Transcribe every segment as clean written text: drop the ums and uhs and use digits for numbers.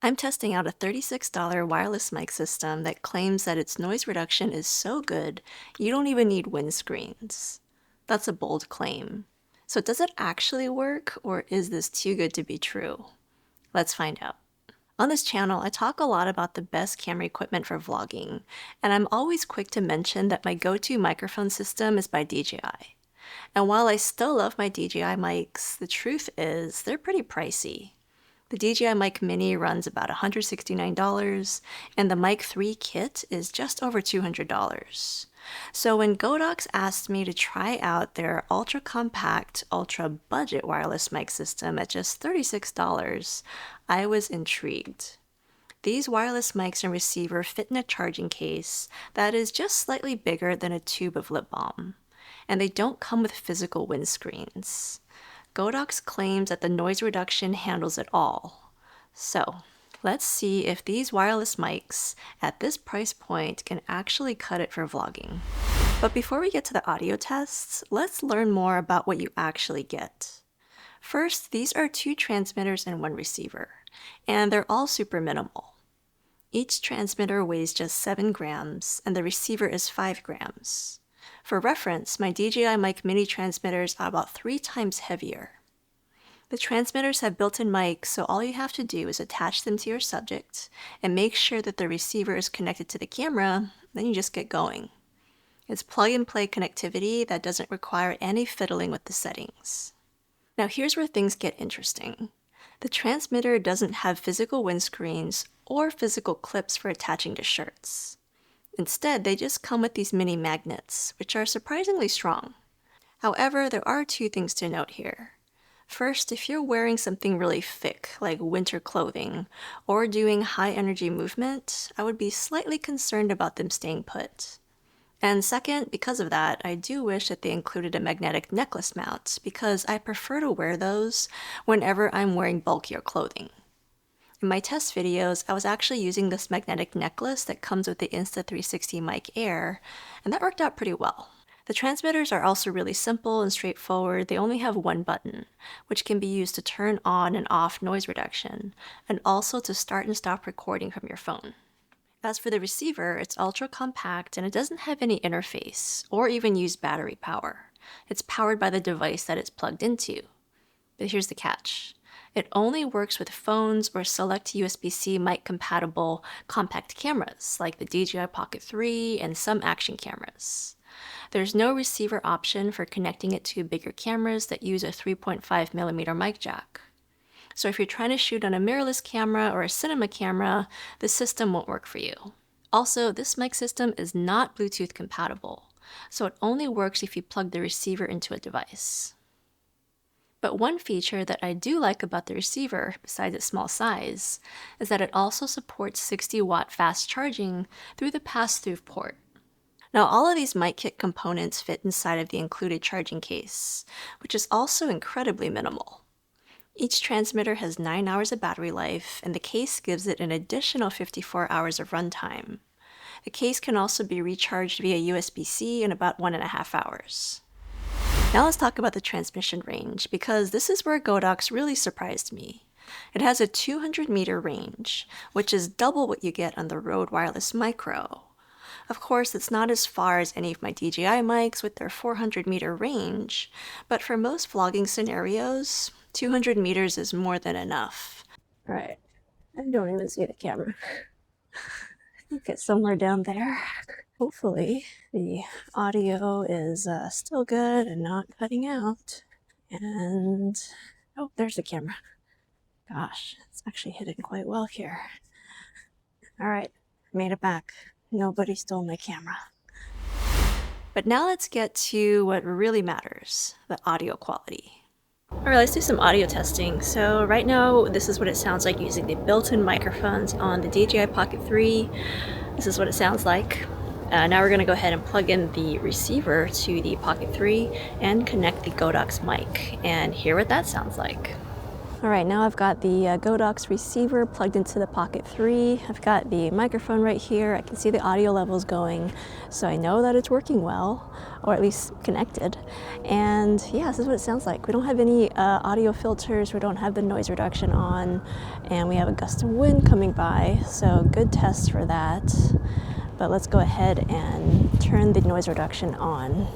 I'm testing out a $36 wireless mic system that claims that its noise reduction is so good you don't even need windscreens. That's a bold claim. So does it actually work, or is this too good to be true? Let's find out. On this channel, I talk a lot about the best camera equipment for vlogging, and I'm always quick to mention that my go-to microphone system is by DJI. And while I still love my DJI mics, the truth is they're pretty pricey. The DJI Mic Mini runs about $169, and the Mic 3 kit is just over $200. So when Godox asked me to try out their ultra compact, ultra budget wireless mic system at just $36, I was intrigued. These wireless mics and receiver fit in a charging case that is just slightly bigger than a tube of lip balm, and they don't come with physical windscreens. Godox claims that the noise reduction handles it all. So, let's see if these wireless mics at this price point can actually cut it for vlogging. But before we get to the audio tests, let's learn more about what you actually get. First, these are 2 transmitters and 1 receiver, and they're all super minimal. Each transmitter weighs just 7 grams, and the receiver is 5 grams. For reference, my DJI Mic Mini transmitters are about 3 times heavier. The transmitters have built-in mics, so all you have to do is attach them to your subject and make sure that the receiver is connected to the camera, then you just get going. It's plug-and-play connectivity that doesn't require any fiddling with the settings. Now here's where things get interesting. The transmitter doesn't have physical windscreens or physical clips for attaching to shirts. Instead, they just come with these mini magnets, which are surprisingly strong. However, there are 2 things to note here. First, if you're wearing something really thick, like winter clothing, or doing high-energy movement, I would be slightly concerned about them staying put. And second, because of that, I do wish that they included a magnetic necklace mount, because I prefer to wear those whenever I'm wearing bulkier clothing. In my test videos, I was actually using this magnetic necklace that comes with the Insta360 Mic Air, and that worked out pretty well. The transmitters are also really simple and straightforward. They only have 1 button, which can be used to turn on and off noise reduction, and also to start and stop recording from your phone. As for the receiver, it's ultra compact and it doesn't have any interface, or even use battery power. It's powered by the device that it's plugged into. But here's the catch. It only works with phones or select USB-C mic-compatible compact cameras, like the DJI Pocket 3 and some action cameras. There's no receiver option for connecting it to bigger cameras that use a 3.5mm mic jack. So if you're trying to shoot on a mirrorless camera or a cinema camera, the system won't work for you. Also, this mic system is not Bluetooth compatible, so it only works if you plug the receiver into a device. But one feature that I do like about the receiver, besides its small size, is that it also supports 60-watt fast charging through the pass-through port. Now, all of these mic kit components fit inside of the included charging case, which is also incredibly minimal. Each transmitter has 9 hours of battery life, and the case gives it an additional 54 hours of runtime. The case can also be recharged via USB-C in about 1.5 hours. Now let's talk about the transmission range, because this is where Godox really surprised me. It has a 200-meter range, which is double what you get on the Rode Wireless Micro. Of course, it's not as far as any of my DJI mics with their 400-meter range, but for most vlogging scenarios, 200 meters is more than enough. Right, I don't even see the camera. I think it's somewhere down there. Hopefully, the audio is still good and not cutting out. And, oh, there's the camera. Gosh, it's actually hidden quite well here. All right, made it back. Nobody stole my camera. But now let's get to what really matters, the audio quality. All right, let's do some audio testing. So right now, this is what it sounds like using the built-in microphones on the DJI Pocket 3. This is what it sounds like. Now we're going to go ahead and plug in the receiver to the Pocket 3 and connect the Godox mic and hear what that sounds like. All right, now I've got the Godox receiver plugged into the Pocket 3. I've got the microphone right here. I can see the audio levels going, so I know that it's working well, or at least connected. And yeah, this is what it sounds like. We don't have any audio filters, we don't have the noise reduction on, and we have a gust of wind coming by, so good test for that. But let's go ahead and turn the noise reduction on.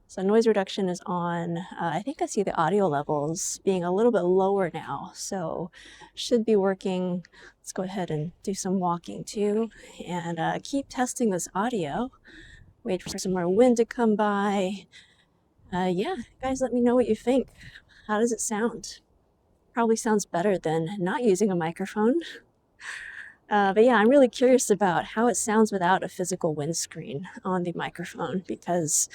So noise reduction is on. I think I see the audio levels being a little bit lower now, so should be working. Let's go ahead and do some walking too, and keep testing this audio. Wait for some more wind to come by. Yeah, guys, let me know what you think. How does it sound? Probably sounds better than not using a microphone. But yeah, I'm really curious about how it sounds without a physical windscreen on the microphone, because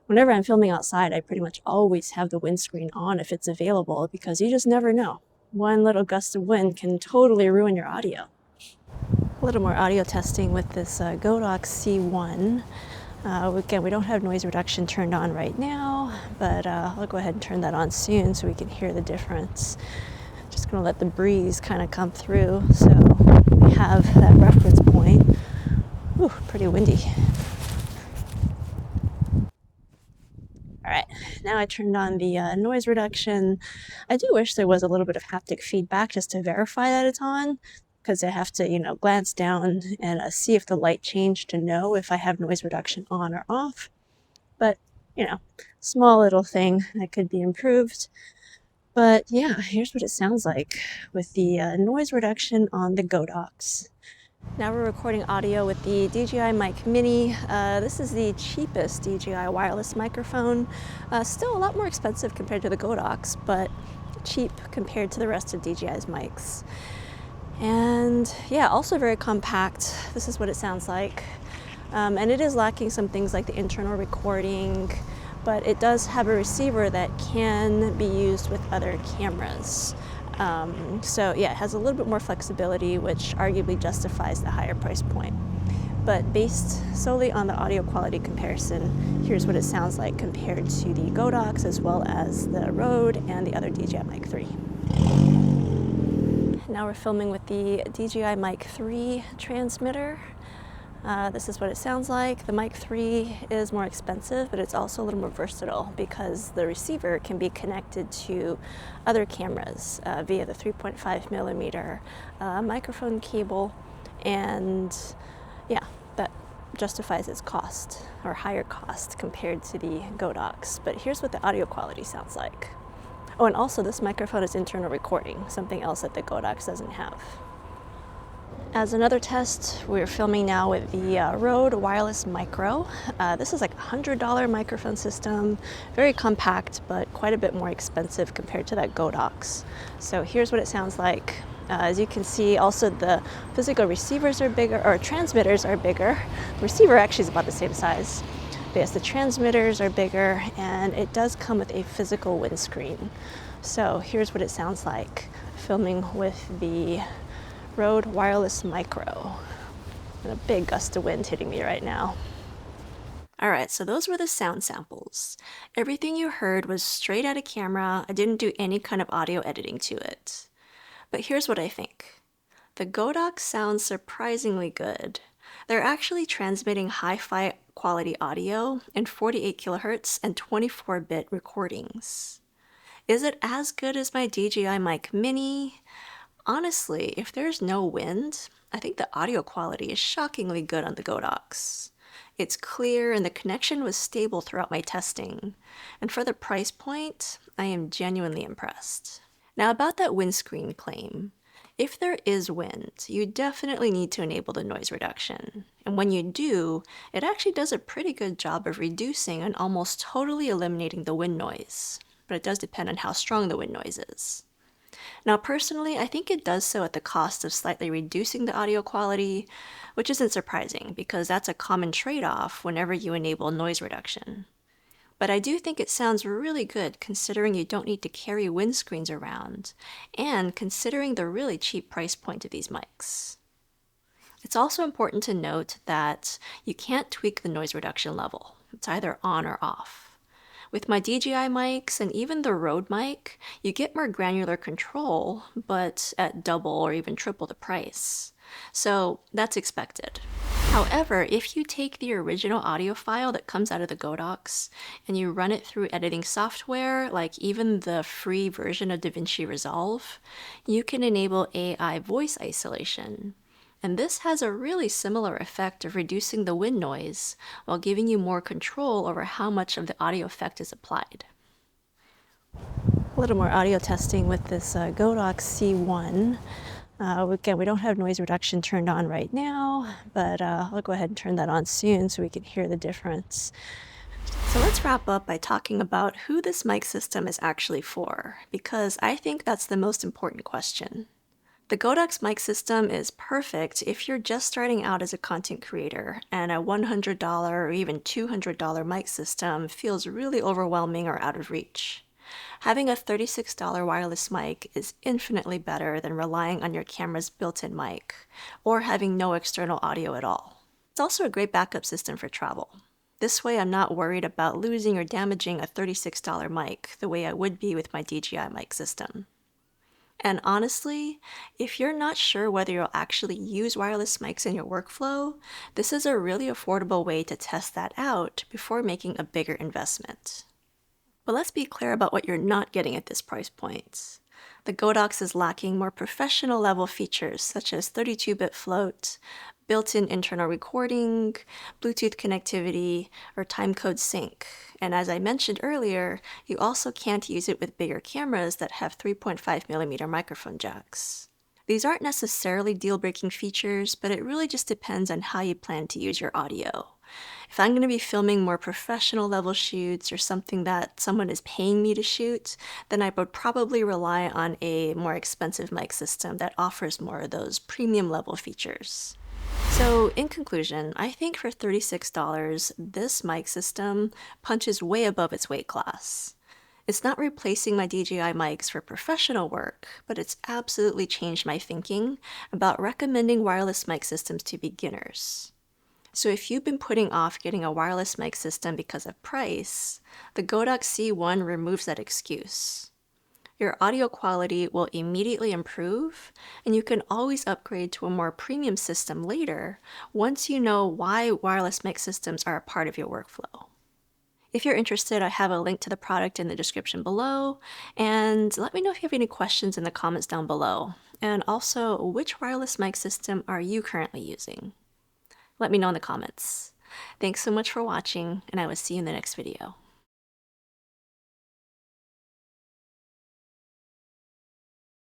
whenever I'm filming outside, I pretty much always have the windscreen on if it's available, because you just never know. One little gust of wind can totally ruin your audio. A little more audio testing with this Godox C01. Again, we don't have noise reduction turned on right now, but I'll go ahead and turn that on soon so we can hear the difference. Just gonna let the breeze kind of come through so we have that reference point. Ooh, pretty windy. All right, now I turned on the noise reduction. I do wish there was a little bit of haptic feedback just to verify that it's on, because I have to, glance down and see if the light changed to know if I have noise reduction on or off. But, small little thing that could be improved. But yeah, here's what it sounds like with the noise reduction on the Godox. Now we're recording audio with the DJI Mic Mini. This is the cheapest DJI wireless microphone. Still a lot more expensive compared to the Godox, but cheap compared to the rest of DJI's mics. And yeah, also very compact. This is what it sounds like. And it is lacking some things like the internal recording, but it does have a receiver that can be used with other cameras. So yeah, it has a little bit more flexibility, which arguably justifies the higher price point. But based solely on the audio quality comparison, here's what it sounds like compared to the Godox as well as the Rode and the other DJI Mic 3. Now we're filming with the DJI Mic 3 transmitter. This is what it sounds like. The Mic 3 is more expensive, but it's also a little more versatile because the receiver can be connected to other cameras via the 3.5 millimeter microphone cable, and yeah, that justifies its cost, or higher cost compared to the Godox. But here's what the audio quality sounds like. Oh, and also this microphone is internal recording, something else that the Godox doesn't have. As another test, we're filming now with the Rode Wireless Micro. This is like a $100 microphone system, very compact, but quite a bit more expensive compared to that Godox. So here's what it sounds like. As you can see, also the physical receivers are bigger, or transmitters are bigger. The receiver actually is about the same size. But yes, the transmitters are bigger, and it does come with a physical windscreen. So here's what it sounds like filming with the Rode Wireless Micro. And a big gust of wind hitting me right now. Alright, so those were the sound samples. Everything you heard was straight out of camera. I didn't do any kind of audio editing to it. But here's what I think. The Godox sounds surprisingly good. They're actually transmitting hi-fi quality audio in 48 kilohertz and 24-bit recordings. Is it as good as my DJI Mic Mini? Honestly, if there's no wind, I think the audio quality is shockingly good on the Godox. It's clear and the connection was stable throughout my testing. And for the price point, I am genuinely impressed. Now about that windscreen claim. If there is wind, you definitely need to enable the noise reduction. And when you do, it actually does a pretty good job of reducing and almost totally eliminating the wind noise. But it does depend on how strong the wind noise is. Now personally, I think it does so at the cost of slightly reducing the audio quality, which isn't surprising because that's a common trade-off whenever you enable noise reduction. But I do think it sounds really good considering you don't need to carry windscreens around, and considering the really cheap price point of these mics. It's also important to note that you can't tweak the noise reduction level. It's either on or off. With my DJI mics and even the Rode mic, you get more granular control, but at double or even triple the price. So that's expected. However, if you take the original audio file that comes out of the Godox and you run it through editing software, like even the free version of DaVinci Resolve, you can enable AI voice isolation. And this has a really similar effect of reducing the wind noise while giving you more control over how much of the audio effect is applied. A little more audio testing with this Godox C01. Again, we don't have noise reduction turned on right now, but I'll go ahead and turn that on soon so we can hear the difference. So let's wrap up by talking about who this mic system is actually for, because I think that's the most important question. The Godox mic system is perfect if you're just starting out as a content creator and a $100 or even $200 mic system feels really overwhelming or out of reach. Having a $36 wireless mic is infinitely better than relying on your camera's built-in mic or having no external audio at all. It's also a great backup system for travel. This way I'm not worried about losing or damaging a $36 mic the way I would be with my DJI mic system. And honestly, if you're not sure whether you'll actually use wireless mics in your workflow, this is a really affordable way to test that out before making a bigger investment. But let's be clear about what you're not getting at this price point. The Godox is lacking more professional level features such as 32-bit float, built-in internal recording, Bluetooth connectivity, or timecode sync. And as I mentioned earlier, you also can't use it with bigger cameras that have 3.5mm microphone jacks. These aren't necessarily deal-breaking features, but it really just depends on how you plan to use your audio. If I'm going to be filming more professional level shoots or something that someone is paying me to shoot, then I would probably rely on a more expensive mic system that offers more of those premium level features. So in conclusion, I think for $36, this mic system punches way above its weight class. It's not replacing my DJI mics for professional work, but it's absolutely changed my thinking about recommending wireless mic systems to beginners. So if you've been putting off getting a wireless mic system because of price, the Godox C01 removes that excuse. Your audio quality will immediately improve, and you can always upgrade to a more premium system later once you know why wireless mic systems are a part of your workflow. If you're interested, I have a link to the product in the description below, and let me know if you have any questions in the comments down below. And also, which wireless mic system are you currently using? Let me know in the comments. Thanks so much for watching, and I will see you in the next video.